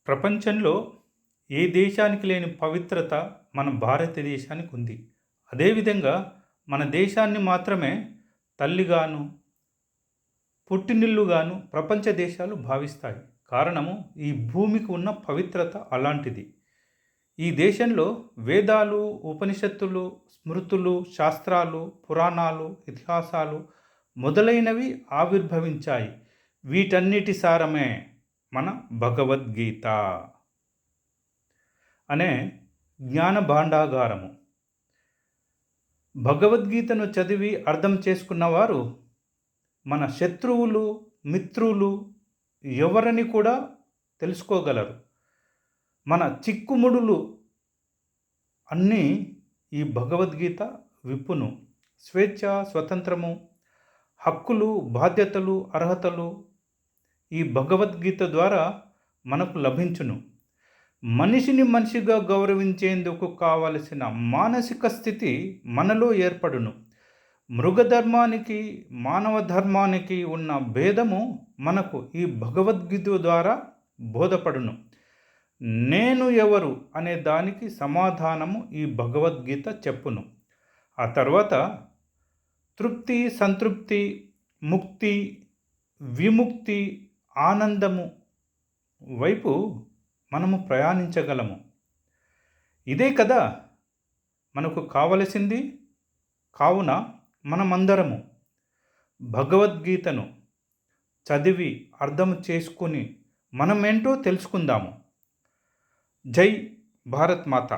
ప్రపంచంలో ఏ దేశానికి లేని పవిత్రత మన భారతదేశానికి ఉంది. అదేవిధంగా మన దేశాన్ని మాత్రమే తల్లిగాను, పుట్టినిల్లుగాను ప్రపంచ దేశాలు భావిస్తాయి. కారణము ఈ భూమికి ఉన్న పవిత్రత అలాంటిది. ఈ దేశంలో వేదాలు, ఉపనిషత్తులు, స్మృతులు, శాస్త్రాలు, పురాణాలు, ఇతిహాసాలు మొదలైనవి ఆవిర్భవించాయి. వీటన్నిటి సారమే మన భగవద్గీత అనే జ్ఞాన భాండాగారము. భగవద్గీతను చదివి అర్థం చేసుకున్నవారు మన శత్రువులు, మిత్రులు ఎవరని కూడా తెలుసుకోగలరు. మన చిక్కుముడులు అన్నీ ఈ భగవద్గీత విప్పును. స్వేచ్ఛ, స్వతంత్రము, హక్కులు, బాధ్యతలు, అర్హతలు ఈ భగవద్గీత ద్వారా మనకు లభించును. మనిషిని మనిషిగా గౌరవించేందుకు కావలసిన మానసిక స్థితి మనలో ఏర్పడును. మృగధర్మానికి, మానవ ధర్మానికి ఉన్న భేదము మనకు ఈ భగవద్గీత ద్వారా బోధపడును. నేను ఎవరు అనే దానికి సమాధానము ఈ భగవద్గీత చెప్పును. ఆ తర్వాత తృప్తి, సంతృప్తి, ముక్తి, విముక్తి, ఆనందము వైపు మనము ప్రయాణించగలము. ఇదే కదా మనకు కావలసింది. కావున మనమందరము భగవద్గీతను చదివి అర్థం చేసుకుని మనమేంటో తెలుసుకుందాము. జై భారత్ మాత.